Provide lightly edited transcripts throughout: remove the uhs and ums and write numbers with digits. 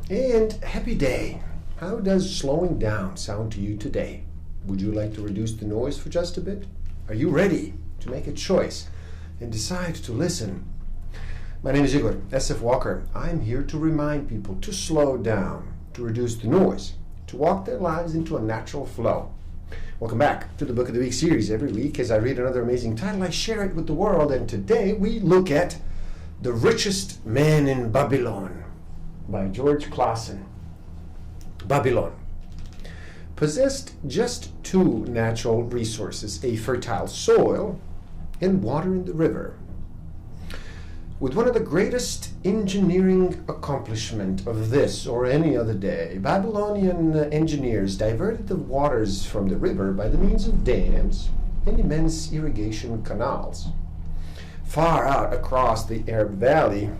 And happy day. How does slowing down sound to you today? Would you like to reduce the noise for just a bit? Are you ready to make a choice and decide to listen? My name is Igor S.F. Walker. I'm here to remind people to slow down, to reduce the noise, to walk their lives into a natural flow. Welcome back to the Book of the Week series. Every week as I read another amazing title, I share it with the world, and today we look at The Richest Man in Babylon by George Clason. Babylon possessed just two natural resources, a fertile soil and water in the river. With one of the greatest engineering accomplishment of this or any other day, Babylonian engineers diverted the waters from the river by the means of dams and immense irrigation canals. Far out across the Arab Valley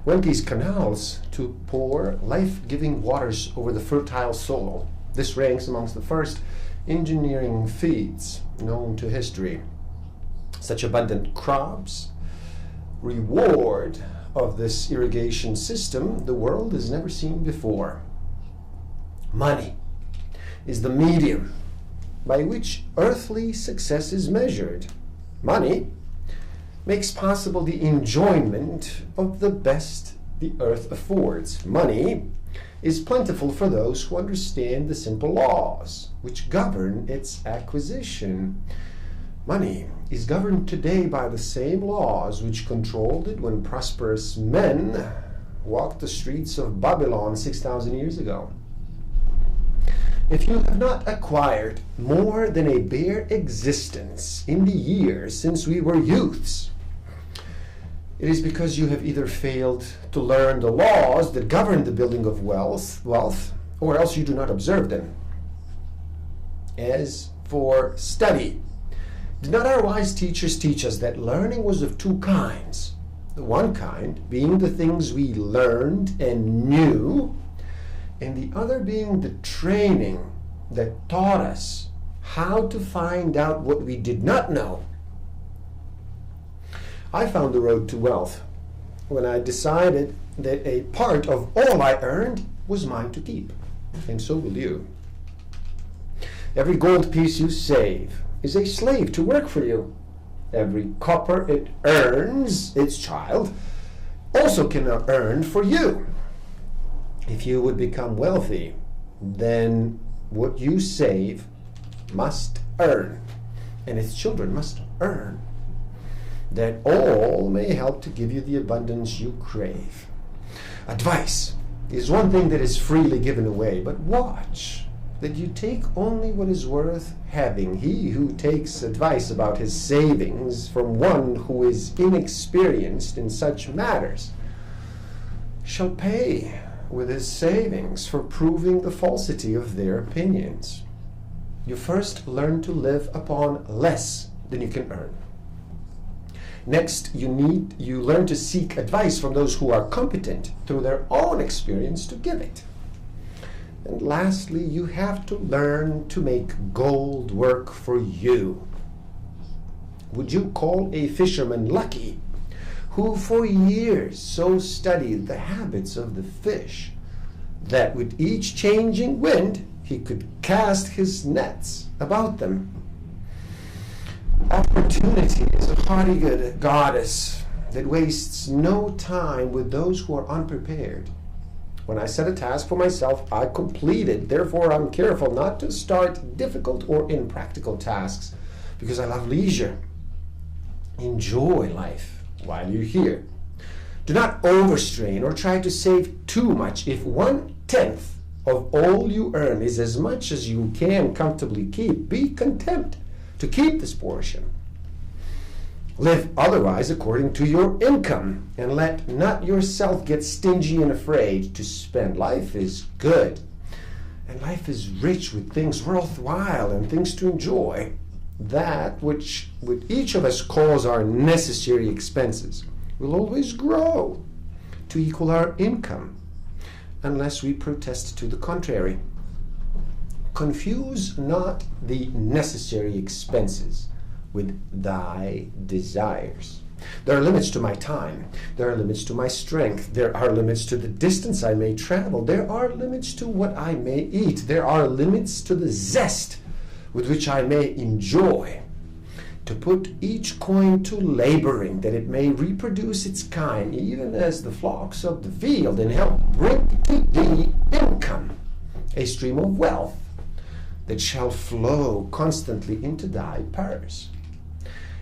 went these canals to pour life-giving waters over the fertile soil. This ranks amongst the first engineering feats known to history. Such abundant crops, reward of this irrigation system, the world has never seen before. Money is the medium by which earthly success is measured. Money makes possible the enjoyment of the best the earth affords. Money is plentiful for those who understand the simple laws which govern its acquisition. Money is governed today by the same laws which controlled it when prosperous men walked the streets of Babylon 6,000 years ago. If you have not acquired more than a bare existence in the years since we were youths, it is because you have either failed to learn the laws that govern the building of wealth, or else you do not observe them. As for study, did not our wise teachers teach us that learning was of two kinds? The one kind being the things we learned and knew, and the other being the training that taught us how to find out what we did not know. I found the road to wealth when I decided that a part of all I earned was mine to keep, and so will you. Every gold piece you save is a slave to work for you. Every copper it earns, its child, also can earn for you. If you would become wealthy, then what you save must earn, and its children must earn, that all may help to give you the abundance you crave. Advice is one thing that is freely given away, but watch that you take only what is worth having. He who takes advice about his savings from one who is inexperienced in such matters shall pay with his savings for proving the falsity of their opinions. You first learn to live upon less than you can earn. Next, you learn to seek advice from those who are competent through their own experience to give it. And lastly, you have to learn to make gold work for you. Would you call a fisherman lucky who for years so studied the habits of the fish that with each changing wind he could cast his nets about them? Opportunity is a haughty goddess that wastes no time with those who are unprepared. When I set a task for myself, I complete it. Therefore, I'm careful not to start difficult or impractical tasks because I love leisure. Enjoy life while you're here. Do not overstrain or try to save too much. If 1/10 of all you earn is as much as you can comfortably keep, be content to keep this portion. Live otherwise according to your income, and let not yourself get stingy and afraid to spend. Life is good, and life is rich with things worthwhile and things to enjoy. That which each of us calls our necessary expenses will always grow to equal our income, unless we protest to the contrary. Confuse not the necessary expenses with thy desires. There are limits to my time. There are limits to my strength. There are limits to the distance I may travel. There are limits to what I may eat. There are limits to the zest with which I may enjoy. To put each coin to laboring, that it may reproduce its kind, even as the flocks of the field, and help bring to thee income, a stream of wealth that shall flow constantly into thy purse.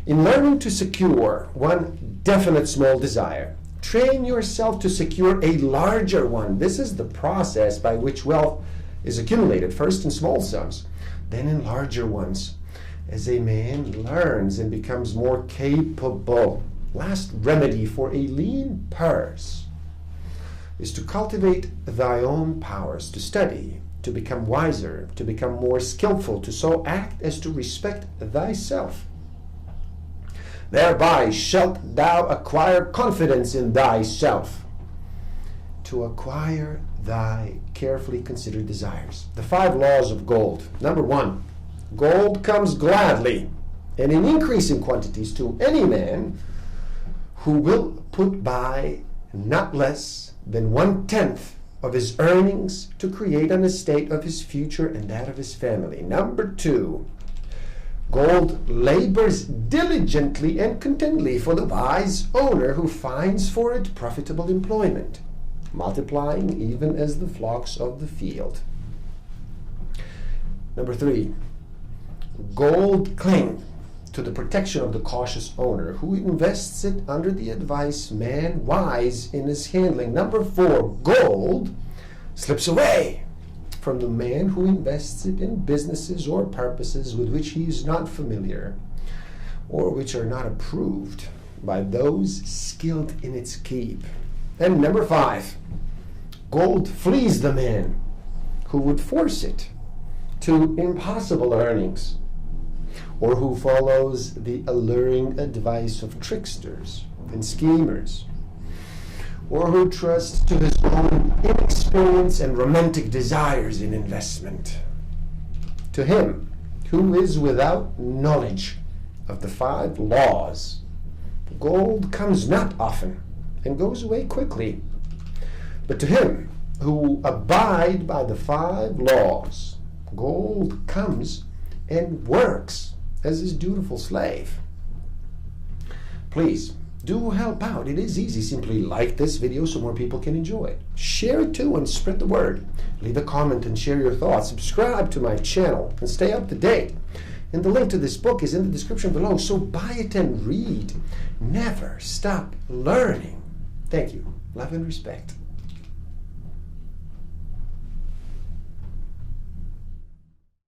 In learning to secure one definite small desire, train yourself to secure a larger one. This is the process by which wealth is accumulated, first in small sums, then in larger ones, as a man learns and becomes more capable. Last remedy for a lean purse is to cultivate thy own powers, to study, to become wiser, to become more skillful, to so act as to respect thyself. Thereby shalt thou acquire confidence in thyself, to acquire thy carefully considered desires. The 5 laws of gold. Number 1, gold comes gladly and in increasing quantities to any man who will put by not less than 1/10 of his earnings to create an estate of his future and that of his family. Number 2, gold labors diligently and contentedly for the wise owner who finds for it profitable employment, multiplying even as the flocks of the field. Number 3, gold clings to the protection of the cautious owner who invests it under the advice man wise in his handling. Number 4, gold slips away from the man who invests it in businesses or purposes with which he is not familiar or which are not approved by those skilled in its keep. And number 5, gold flees the man who would force it to impossible earnings, or who follows the alluring advice of tricksters and schemers, or who trusts to his own inexperience and romantic desires in investment. To him who is without knowledge of the 5 laws, gold comes not often and goes away quickly. But to him who abide by the 5 laws, gold comes and works as his dutiful slave. Please do help out. It is easy. Simply like this video so more people can enjoy it. Share it too and spread the word. Leave a comment and share your thoughts. Subscribe to my channel and stay up to date. And the link to this book is in the description below, so buy it and read. Never stop learning. Thank you. Love and respect.